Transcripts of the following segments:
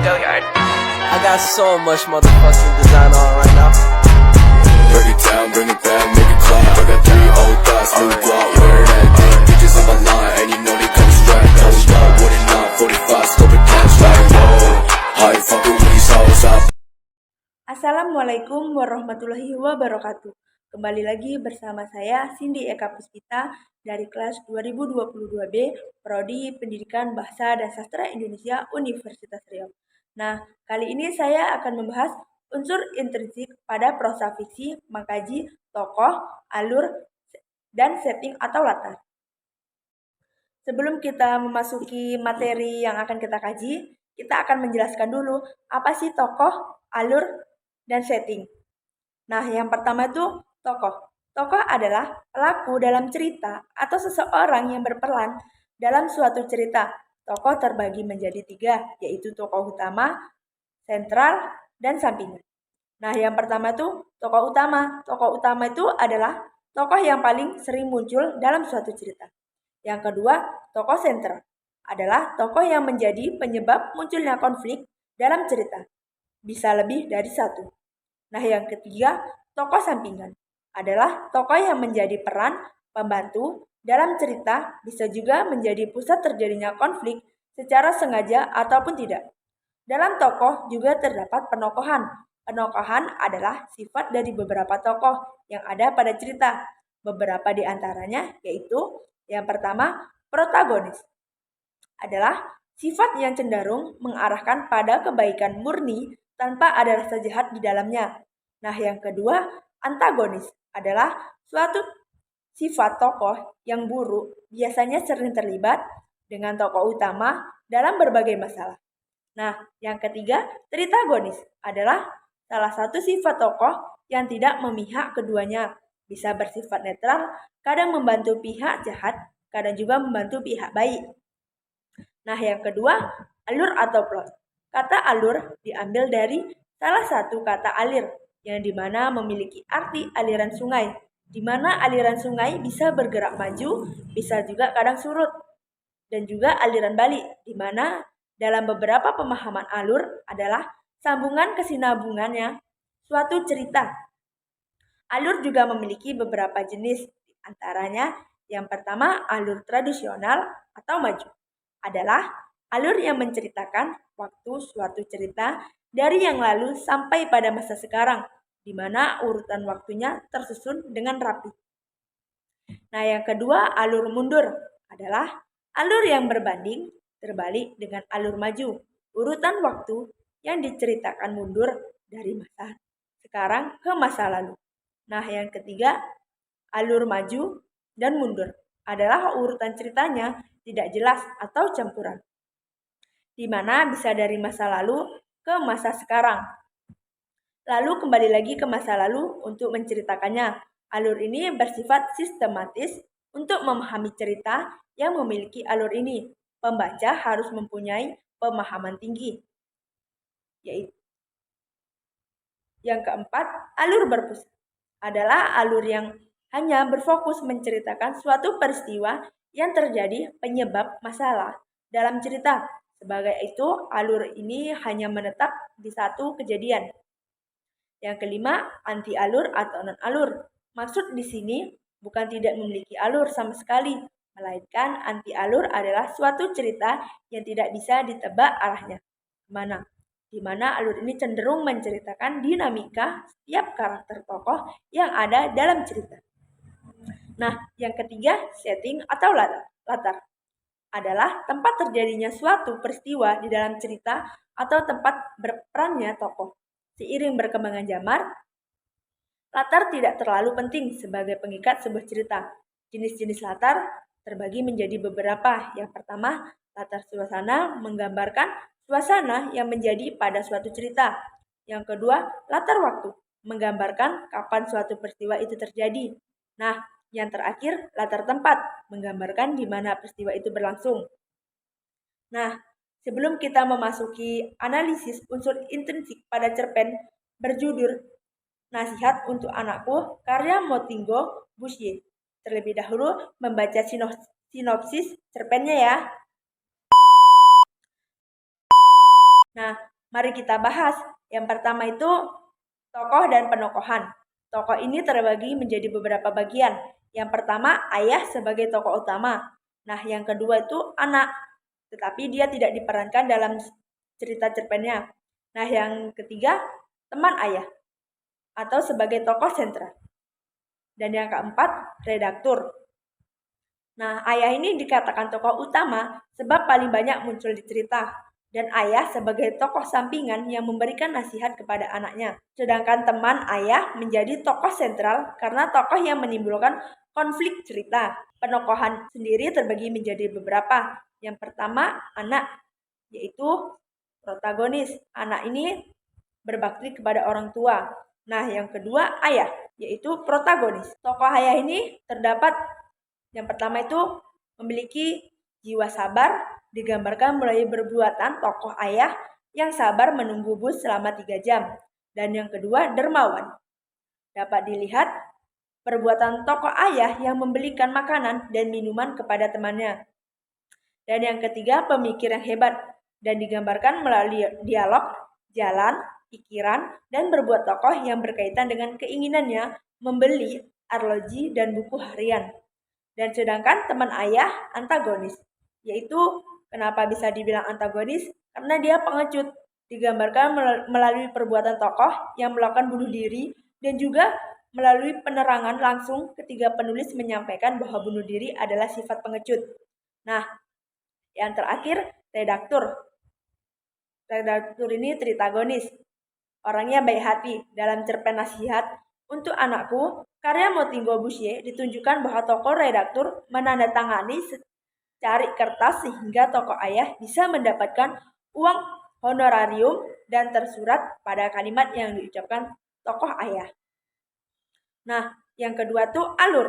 I got so much motherfucking design on right now. Break it down, bring it back, make it clap. I got 3 old thoughts, new guap, wear that thing. Bitches on my line, and you know they come strapped. Hold up, what it not, 45, scope it cash like whoa. How you fucking with these hoes up? Assalamualaikum warahmatullahi wabarakatuh. Kembali lagi bersama saya Cindy Eka Puspita dari kelas 2022B Prodi Pendidikan Bahasa dan Sastra Indonesia Universitas Riau. Nah, kali ini saya akan membahas unsur intrinsik pada prosa fiksi mengkaji tokoh, alur, dan setting atau latar. Sebelum kita memasuki materi yang akan kita kaji, kita akan menjelaskan dulu apa sih tokoh, alur, dan setting. Nah, yang pertama itu tokoh. Tokoh adalah pelaku dalam cerita atau seseorang yang berperan dalam suatu cerita. Tokoh terbagi menjadi 3, yaitu tokoh utama, sentral, dan sampingan. Nah, yang pertama itu tokoh utama. Tokoh utama itu adalah tokoh yang paling sering muncul dalam suatu cerita. Yang kedua, tokoh sentral adalah tokoh yang menjadi penyebab munculnya konflik dalam cerita. Bisa lebih dari satu. Nah, yang ketiga, tokoh sampingan adalah tokoh yang menjadi peran pembantu dalam cerita, bisa juga menjadi pusat terjadinya konflik secara sengaja ataupun tidak. Dalam tokoh juga terdapat penokohan. Penokohan adalah sifat dari beberapa tokoh yang ada pada cerita. Beberapa di antaranya yaitu yang pertama, protagonis adalah sifat yang cenderung mengarahkan pada kebaikan murni tanpa ada rasa jahat di dalamnya. Nah, yang kedua, antagonis adalah suatu sifat tokoh yang buruk biasanya sering terlibat dengan tokoh utama dalam berbagai masalah. Nah, yang ketiga, tritagonis adalah salah satu sifat tokoh yang tidak memihak keduanya. Bisa bersifat netral, kadang membantu pihak jahat, kadang juga membantu pihak baik. Nah, yang kedua, alur atau plot. Kata alur diambil dari salah satu kata alir, yang dimana memiliki arti aliran sungai, dimana aliran sungai bisa bergerak maju, bisa juga kadang surut, dan juga aliran balik, dimana dalam beberapa pemahaman alur adalah sambungan kesinambungannya suatu cerita. Alur juga memiliki beberapa jenis, di antaranya yang pertama alur tradisional atau maju adalah alur yang menceritakan waktu suatu cerita dari yang lalu sampai pada masa sekarang, di mana urutan waktunya tersusun dengan rapi. Nah, yang kedua, alur mundur adalah alur yang berbanding terbalik dengan alur maju. Urutan waktu yang diceritakan mundur dari masa sekarang ke masa lalu. Nah, yang ketiga, alur maju dan mundur adalah urutan ceritanya tidak jelas atau campuran, di mana bisa dari masa lalu ke masa sekarang. Lalu kembali lagi ke masa lalu untuk menceritakannya. Alur ini bersifat sistematis untuk memahami cerita yang memiliki alur ini. Pembaca harus mempunyai pemahaman tinggi. Yaitu yang keempat, alur berpusat adalah alur yang hanya berfokus menceritakan suatu peristiwa yang terjadi penyebab masalah dalam cerita. Sebagai itu, alur ini hanya menetap di satu kejadian. Yang kelima, anti alur atau non alur. Maksud di sini bukan tidak memiliki alur sama sekali, melainkan anti alur adalah suatu cerita yang tidak bisa ditebak arahnya kemana. Di mana alur ini cenderung menceritakan dinamika setiap karakter tokoh yang ada dalam cerita. Nah, yang ketiga, setting atau latar adalah tempat terjadinya suatu peristiwa di dalam cerita atau tempat berperannya tokoh. Seiring berkembangan zaman, latar tidak terlalu penting sebagai pengikat sebuah cerita. Jenis-jenis latar terbagi menjadi beberapa. Yang pertama, latar suasana menggambarkan suasana yang menjadi pada suatu cerita. Yang kedua, latar waktu menggambarkan kapan suatu peristiwa itu terjadi. Nah, yang terakhir, latar tempat menggambarkan di mana peristiwa itu berlangsung. Nah, sebelum kita memasuki analisis unsur intrinsik pada cerpen berjudul Nasihat untuk Anakku karya Montaigne Boissier. Terlebih dahulu membaca sinopsis cerpennya ya. Nah, Mari kita bahas. Yang pertama itu tokoh dan penokohan. Tokoh ini terbagi menjadi beberapa bagian. Yang pertama, ayah sebagai tokoh utama. Nah, yang kedua itu anak, tetapi dia tidak diperankan dalam cerita cerpennya. Nah, yang ketiga, teman ayah atau sebagai tokoh sentral. Dan yang keempat, redaktur. Nah, ayah ini dikatakan tokoh utama sebab paling banyak muncul di cerita. Dan ayah sebagai tokoh sampingan yang memberikan nasihat kepada anaknya. Sedangkan teman ayah menjadi tokoh sentral karena tokoh yang menimbulkan konflik cerita. Penokohan sendiri terbagi menjadi beberapa. Yang pertama, anak, yaitu protagonis. Anak ini berbakti kepada orang tua. Nah, yang kedua, ayah, yaitu protagonis. Tokoh ayah ini terdapat yang pertama itu memiliki jiwa sabar, digambarkan melalui perbuatan tokoh ayah yang sabar menunggu bus selama 3 jam. Dan yang kedua, dermawan. Dapat dilihat perbuatan tokoh ayah yang membelikan makanan dan minuman kepada temannya. Dan yang ketiga, pemikir yang hebat dan digambarkan melalui dialog, jalan, pikiran, dan berbuat tokoh yang berkaitan dengan keinginannya membeli arloji dan buku harian. Dan sedangkan teman ayah antagonis, yaitu kenapa bisa dibilang antagonis? Karena dia pengecut, digambarkan melalui perbuatan tokoh yang melakukan bunuh diri dan juga melalui penerangan langsung ketika penulis menyampaikan bahwa bunuh diri adalah sifat pengecut. Nah, yang terakhir, redaktur. Redaktur ini tritagonis. Orangnya baik hati. Dalam cerpen nasihat untuk anakku, karya Motinggo Busye ditunjukkan bahwa tokoh redaktur menandatangani secari kertas sehingga tokoh ayah bisa mendapatkan uang honorarium dan tersurat pada kalimat yang diucapkan tokoh ayah. Nah, yang kedua tuh alur.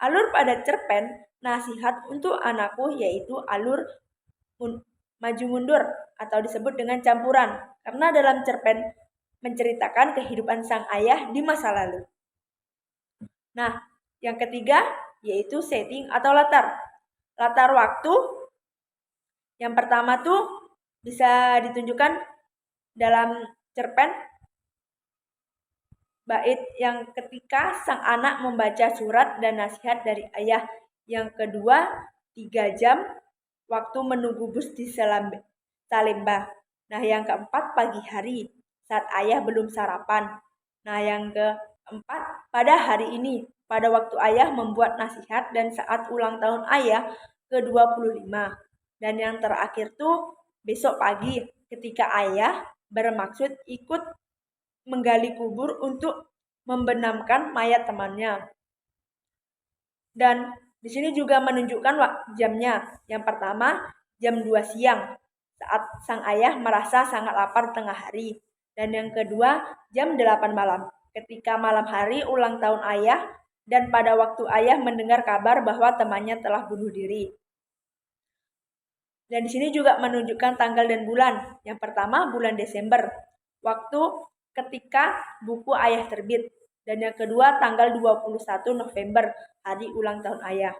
Alur pada cerpen nasihat untuk anakku yaitu alur maju mundur atau disebut dengan campuran. Karena dalam cerpen menceritakan kehidupan sang ayah di masa lalu. Nah, yang ketiga yaitu setting atau latar. Latar waktu yang pertama tuh bisa ditunjukkan dalam cerpen bait yang ketika sang anak membaca surat dan nasihat dari ayah. Yang kedua, 3 jam waktu menunggu bus di Salemba. Nah, yang keempat, pagi hari saat ayah belum sarapan. Nah, yang keempat, pada hari ini, pada waktu ayah membuat nasihat dan saat ulang tahun ayah ke-25. Dan yang terakhir tuh besok pagi ketika ayah bermaksud ikut menggali kubur untuk membenamkan mayat temannya. Dan di sini juga menunjukkan jamnya. Yang pertama, jam 2 siang saat sang ayah merasa sangat lapar tengah hari. Dan yang kedua, jam 8 malam ketika malam hari ulang tahun ayah dan pada waktu ayah mendengar kabar bahwa temannya telah bunuh diri. Dan di sini juga menunjukkan tanggal dan bulan. Yang pertama, bulan Desember, waktu ketika buku ayah terbit. Dan yang kedua, tanggal 21 November, hari ulang tahun ayah.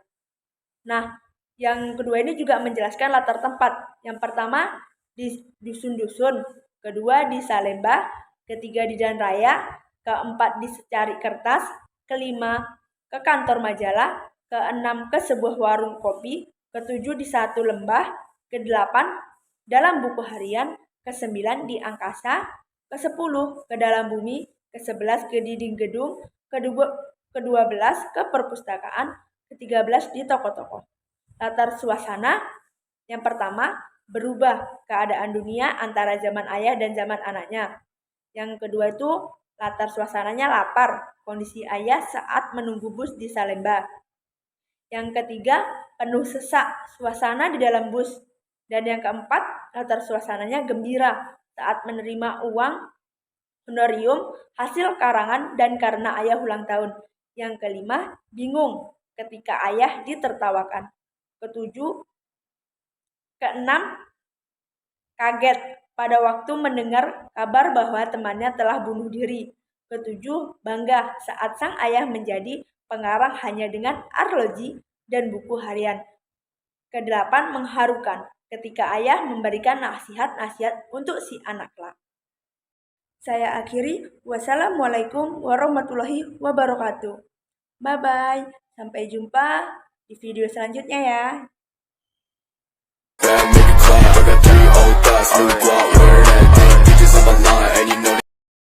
Nah, yang kedua ini juga menjelaskan latar tempat. Yang pertama, di dusun-dusun. Kedua, di Salemba. Ketiga, di Jalan Raya. Keempat, di secari kertas. Kelima, ke kantor majalah. Keenam, ke sebuah warung kopi. Ketujuh, di satu lembah. Kedelapan, dalam buku harian. Kesembilan, di angkasa. Ke-10, ke dalam bumi. Ke-11, ke dinding gedung. Ke-12, ke perpustakaan. Ke-13, di toko-toko. Latar suasana yang pertama, berubah keadaan dunia antara zaman ayah dan zaman anaknya. Yang kedua itu latar suasananya lapar, kondisi ayah saat menunggu bus di Salemba. Yang ketiga, penuh sesak, suasana di dalam bus. Dan yang keempat, latar suasananya gembira saat menerima uang honorarium hasil karangan dan karena ayah ulang tahun. Yang kelima, bingung ketika ayah ditertawakan. Ketujuh, keenam, kaget pada waktu mendengar kabar bahwa temannya telah bunuh diri. Ketujuh, bangga saat sang ayah menjadi pengarang hanya dengan arloji dan buku harian. Kedelapan, mengharukan ketika ayah memberikan nasihat-nasihat untuk si anak kelak. Saya akhiri, wassalamualaikum warahmatullahi wabarakatuh. Bye-bye, sampai jumpa di video selanjutnya ya.